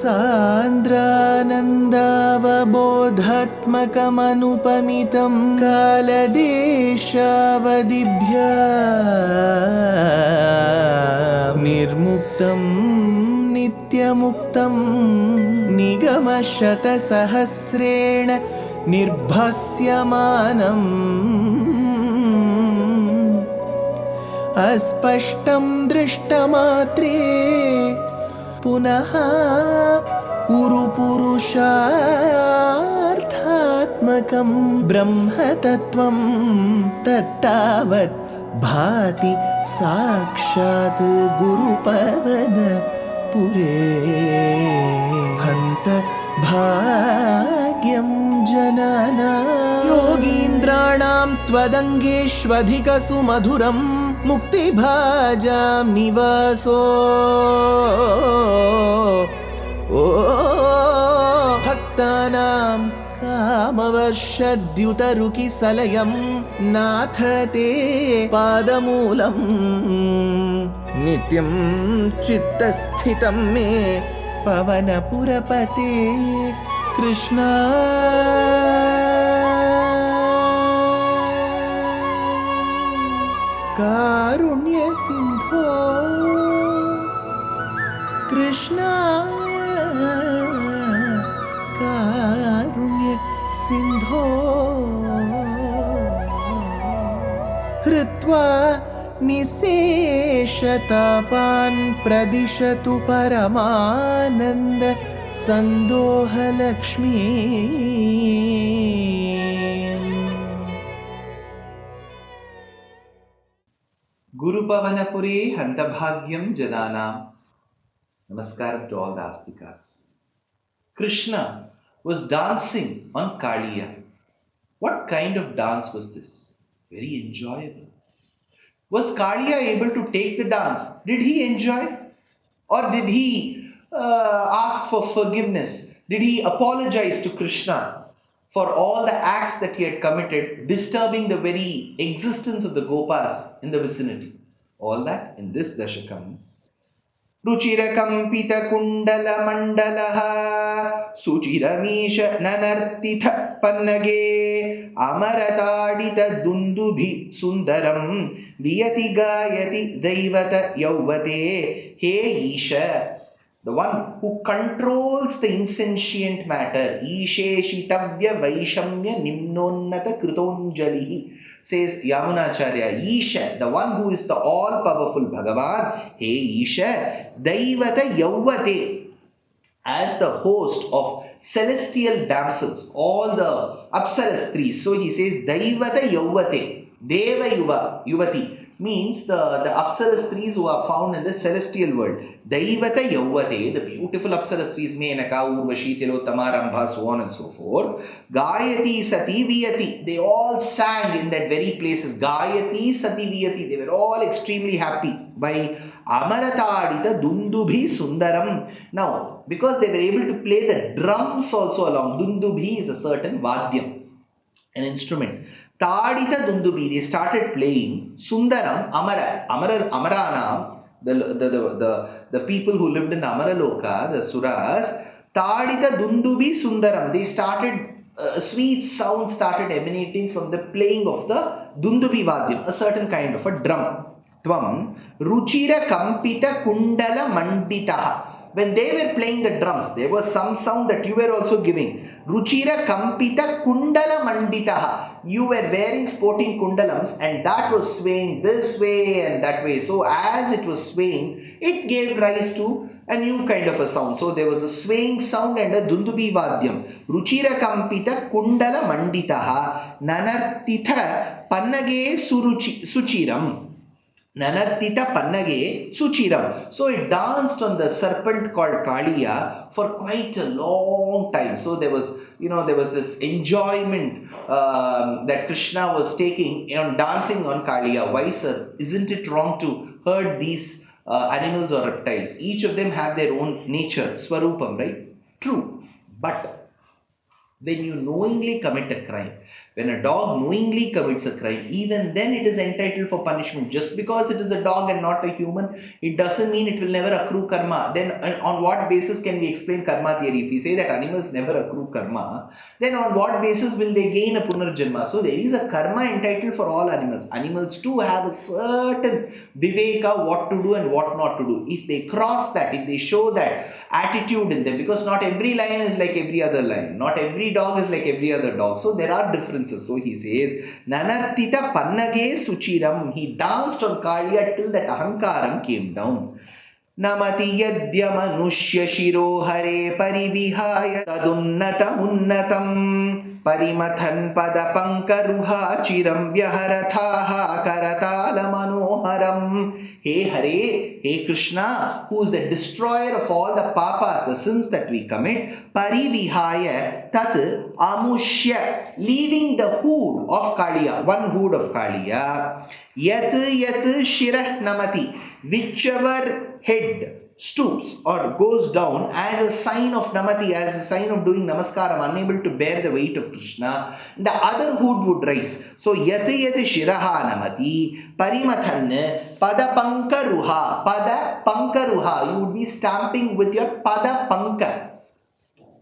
सान्द्रानन्दावबोधात्मकमनुपमितं कालदेशावदिभ्या निर्मुक्तं नित्यमुक्तं निगमशतसहस्रेण निर्भास्यमानम् अस्पष्टं दृष्टमात्रे पुनः उरुपुरुषार्थात्मकं ब्रह्मतत्त्वं तत्तावत् भाति साक्षात् गुरुपवनपुरे हन्त भाग्यं जनानां योगीन्द्राणां त्वदङ्गेष्वधिकसुमधुरं मुक्तिभाजां निवासो भक्तानां कामवर्षद्युतरुकिसलयं नाथ ते पादमूलं नित्यं चित्तस्थितं मे पवनपुरपते कृष्णा कारुण्य सिंधो कृष्णा कारुण्य सिंधो हृत्वा निशेषतापान् प्रदिशतु परमानन्द सन्दोहलक्ष्मी Gurupavanapure Hantabhagyam Jananam. Namaskaram to all the Astikas. Krishna was dancing on Kaliya. What kind of dance was this? Very enjoyable. Was Kaliya able to take the dance? Did he enjoy? Or did he ask for forgiveness? Did he apologize to Krishna for all the acts that he had committed, disturbing the very existence of the Gopas in the vicinity? All that in this Dashakam. Ruchirakampita kundala mandalaha suchiramisha nanartitha pannage amaratadita dundubhi sundaram viyati gayati daivata yauvate he Isha. The one who controls the insentient matter, Isheshitavya Vaishamya Nimnonnata Kritonjalihi, says Yamunacharya. Isha, the one who is the all-powerful Bhagavan, Hey Isha, Daivata Yauvate, as the host of celestial damsels, all the Apsarastris. So he says, Daivata Yauvate, Deva Yuvati, means the Apsarastris who are found in the celestial world. Daivata Yauvate, the beautiful Apsarastris, Menaka, Urvashi, Tilottama, Rambha, so on and so forth. Gayati, Sati, Viyati, they all sang in that very places. Gayati, Sati, Viyati, they were all extremely happy by Amaratadita Dundubhi Sundaram. Now, because they were able to play the drums also along, Dundubhi is a certain Vadyam, an instrument. Tadita Dundubi, they started playing. Sundaram, Amarana, the people who lived in the Amaraloka, the Suras. Tadita Dundubi Sundaram, they started, a sweet sound started emanating from the playing of the Dundubi Vadyam, a certain kind of a drum. Tvam, Ruchira Kampita Kundala Manditaha. When they were playing the drums, there was some sound that you were also giving. Ruchira Kampita Kundala Manditaha. You were wearing sporting kundalams and that was swaying this way and that way. So as it was swaying, it gave rise to a new kind of a sound. So there was a swaying sound and a Dundubi Vadyam. Ruchira Kampita Kundala Manditaha Nanartitha Pannage Suchiram. Nanartita Pannage Suchiram. So it danced on the serpent called Kaliya for quite a long time. So there was this enjoyment that Krishna was taking on dancing on Kaliya. Why, sir? Isn't it wrong to herd these animals or reptiles? Each of them have their own nature, Swarupam, right? True. But when you knowingly commit a crime, When a dog knowingly commits a crime, even then it is entitled for punishment. Just because it is a dog and not a human, it doesn't mean it will never accrue karma. Then on what basis can we explain karma theory? If we say that animals never accrue karma, then on what basis will they gain a punarjanma? So there is a karma entitled for all animals. Animals too have a certain viveka, what to do and what not to do. If they cross that, if they show that attitude in them, because not every lion is like every other lion, not every dog is like every other dog, so there are differences. So he says, Nanartita Pannage Suchiram, he danced on Kaliya till that ahankaram came down. Namati yadya manushya shiro hare parivihaya tadunnatam parimathan padapankaruha chiram vyaharathaha karatala manoharam. Hey Hare, hey Krishna, who is the destroyer of all the papas, the sins that we commit, parivihaya tat amushya, leaving the hood of Kaliya, one hood of Kaliya, yat shirah namati, whichever head stoops or goes down as a sign of namati, as a sign of doing namaskaram, unable to bear the weight of Krishna, the other hood would rise. So yat shiraha namati parimathan pada pankaruha, you would be stamping with your pada panka,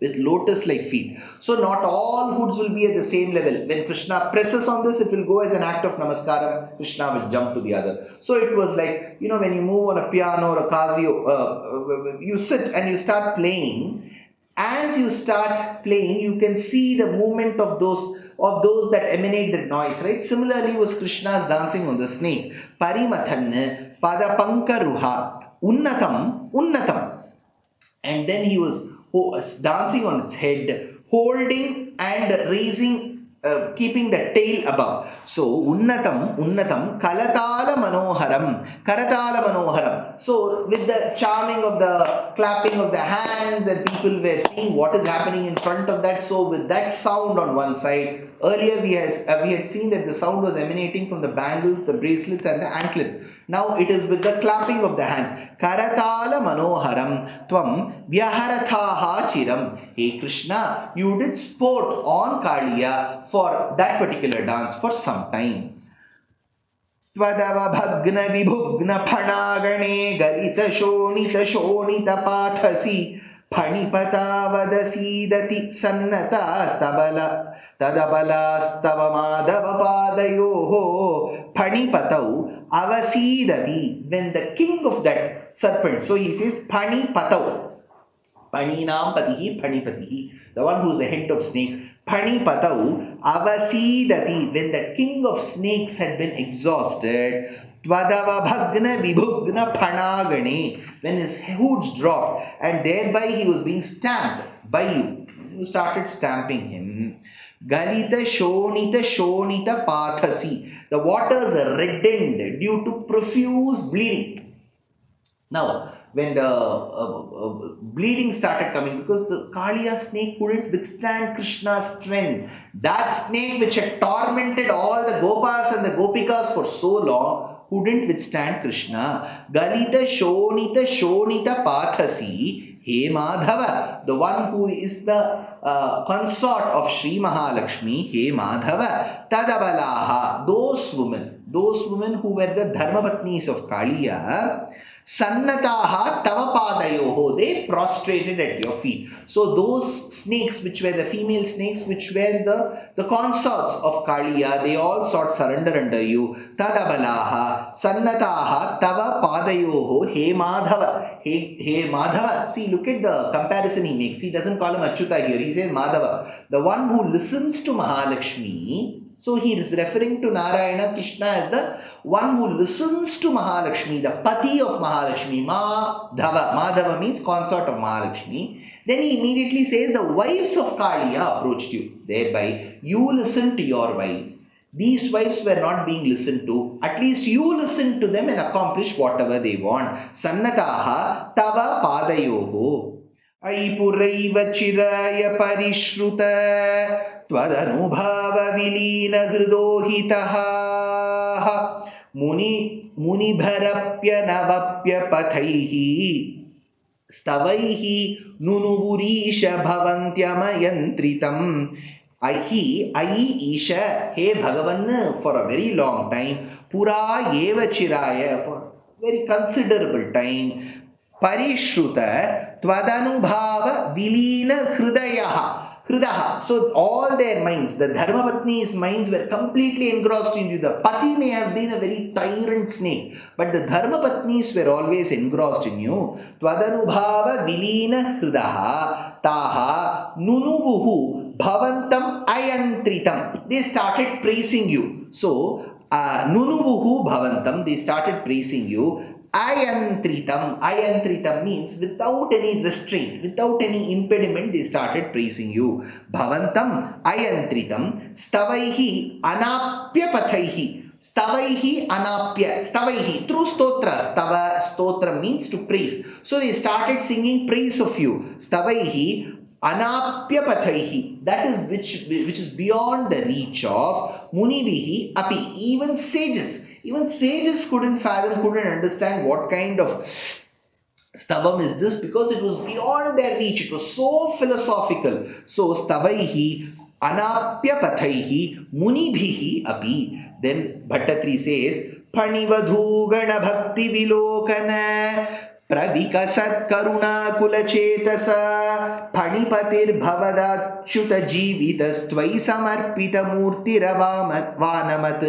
with lotus like feet. So not all hoods will be at the same level. When Krishna presses on this, it will go as an act of namaskaram. Krishna will jump to the other. So it was like, when you move on a piano or a casio, you sit and you start playing. As you start playing, you can see the movement of those that emanate the noise, right? Similarly was Krishna's dancing on the snake. Parimathan padapankaruha unnatam. And then he was dancing on its head, holding and raising, keeping the tail above. So unnatam karatala manoharam. So with the charming of the clapping of the hands, and people were seeing what is happening in front of that. So with that sound on one side, earlier we had seen that the sound was emanating from the bangles, the bracelets and the anklets. Now it is with the clapping of the hands. Karatala manoharam tvam vyaharathaha chiram. Hey Krishna, you did sport on Kaliya for that particular dance for some time. Tvadava bhagna vibhugna phanagane garita shonita pathasi phanipata vadasidati sannata stabala tadabala stava madhava padayoho phanipatau avasidati, when the king of that serpent, so he says phanipatau, paninam patihi phanipatihi, the one who is the head of snakes, phanipatau avasidati, when the king of snakes had been exhausted, tvadava bhagna vibhugna phanagane, when his hoods dropped and thereby he was being stamped by you, you started stamping him. Galita shonita pathasi, the waters reddened due to profuse bleeding. Now, when the bleeding started coming, because the Kaliya snake couldn't withstand Krishna's strength, that snake which had tormented all the Gopas and the Gopikas for so long, couldn't withstand Krishna. Galita shonita pathasi, He Madhava, the one who is the consort of Sri Mahalakshmi, He Madhava, Tadabalaha, those women who were the Dharmapatnis of Kaliya, Sannataha Tavapadayoho, they prostrated at your feet. So those snakes, which were the female snakes, which were the consorts of Kaliya, they all sought surrender under you. Tadabalaha Sannataha Tavapadayoho He Madhava. He Madhava. See, look at the comparison he makes. He doesn't call him Achyuta here. He says Madhava, the one who listens to Mahalakshmi. So he is referring to Narayana, Krishna, as the one who listens to Mahalakshmi, the pati of Mahalakshmi. Madhava means consort of Mahalakshmi. Then he immediately says the wives of Kaliya approached you. Thereby, you listen to your wife. These wives were not being listened to. At least you listen to them and accomplish whatever they want. Sannataha tava padayoho. Aipuraiva chiraya parishruta tvadanubhava vilina hridohitaha munibharapya navapya pathaihi stavaihi nunuvurisha bhavantyamantritam Ayi Isha, hey Bhagavan, for a very long time, Pura Eva Chiraya, for very considerable time, Parishruta, Tvadanubhava, Vilina Hrudayaha. Hridaha. So all their minds, the Dharmapatni's minds were completely engrossed into the Pati may have been a very tyrant snake, but the Dharmapatnis were always engrossed in you. Tvadanubhava Vilina Hridaha Taha Nunuvuhu Bhavantam Ayantritam. They started praising you. So Nunuvuhu Bhavantam, they started praising you. Ayantritam means without any restraint, without any impediment, they started praising you. Bhavantam ayantritam stavaihi anapya pathaihi. Stavaihi anapya. Stavaihi, through stotras. Stotra means to praise. So they started singing praise of you. Stavaihi anapya pathaihi. That is which is beyond the reach of munivihi api. Even sages. Even sages couldn't fathom, couldn't understand what kind of stavam is this, because it was beyond their reach. It was so philosophical. So, stavaihi anapya pathaihi munibhihi api. Then Bhaṭṭatiri says, Panivadhu gana bhakti vilokana Pravikasat karuna kula chetasa Phanipatir bhavadachyuta jivitas Tvai samarpita murti vanamat.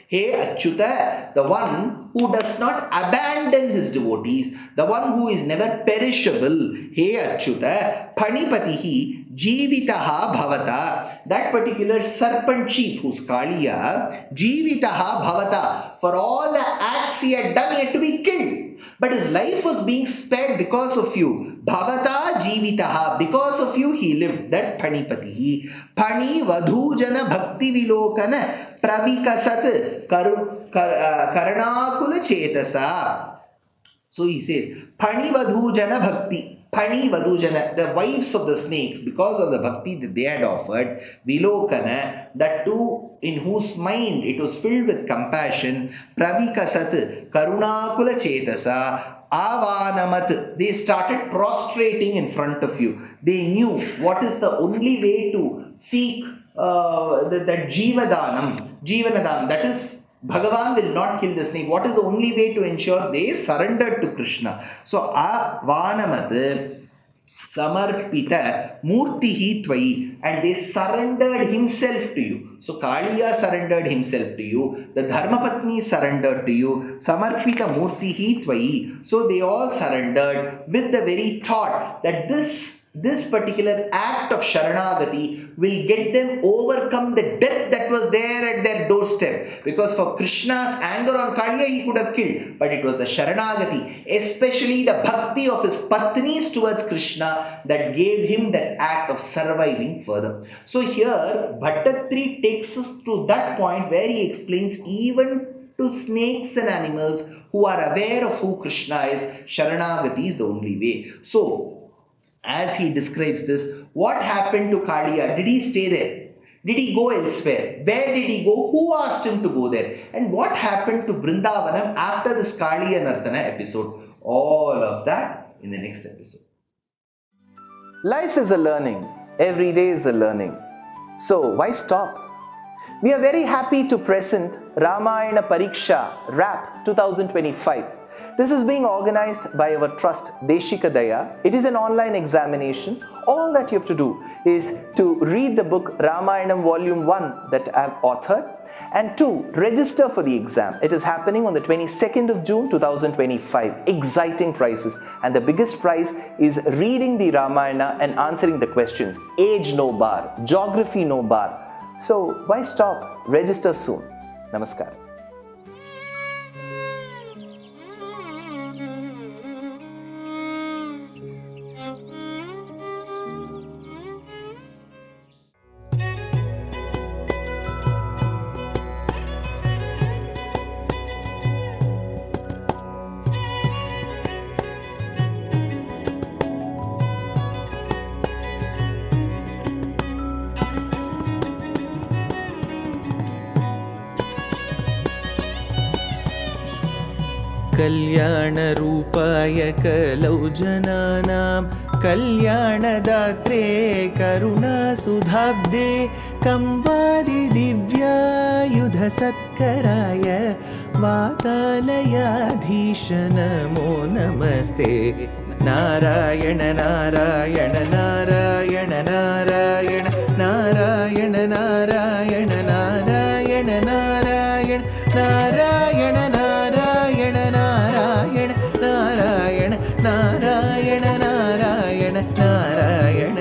Hey Achyuta, the one who does not abandon his devotees, the one who is never perishable. Hey Achyuta, Phanipatihi jivitaha bhavata. That particular serpent chief who's Kaliya, jivitaha bhavata. For all the acts he had done, he had to be killed. But his life was being spared because of you. Bhavata jivitaha. Because of you he lived. That Phanipatihi. Phani vadhujana bhakti vilokana pravikasat karanakula chetasa. So he says, Phani vadhujana bhakti. Phani vadhujana, the wives of the snakes, because of the bhakti that they had offered, vilokana, that too in whose mind it was filled with compassion, pravikasat karunakula chetasa avanamat. They started prostrating in front of you. They knew what is the only way to seek that jivanadam, that is Bhagavan will not kill the snake. What is the only way to ensure? They surrendered to Krishna. So, Vanamat Samarpita Murtihi Tvai, and they surrendered himself to you. So, Kaliya surrendered himself to you. The Dharmapatni surrendered to you. Samarpita Murtihi Tvai. So, they all surrendered with the very thought that this particular act of Sharanagati will get them overcome the death that was there at their doorstep. Because for Krishna's anger on Kaliya, he could have killed. But it was the Sharanagati, especially the bhakti of his patnis towards Krishna, that gave him that act of surviving further. So here, Bhaṭṭatiri takes us to that point where he explains even to snakes and animals who are aware of who Krishna is, Sharanagati is the only way. So, as he describes this, what happened to Kaliya? Did he stay there? Did he go elsewhere? Where did he go? Who asked him to go there? And what happened to Vrindavanam after this Kaliya Nartana episode? All of that in the next episode. Life is a learning. Every day is a learning. So why stop? We are very happy to present Ramayana Pariksha RAP 2025. This is being organized by our trust Deshikadaya. It is an online examination. All that you have to do is to read the book Ramayanam Volume 1 that I have authored, and 2, register for the exam. It is happening on the 22nd of June 2025. Exciting prizes, and the biggest prize is reading the Ramayana and answering the questions. Age no bar, geography no bar. So why stop? Register soon. Namaskar. कल्याणरूपाय कलौ जनानां कल्याणदात्रे करुणासुधाब्दे कंवादिदिव्यायुधसत्कराय वातालयाधीश नमो नमस्ते। नारायण नारायण नारायण नारायण नारायण नारायण नारायण नारायण नारायण नारायण नारायण नारायण नारायण नारायण नारायण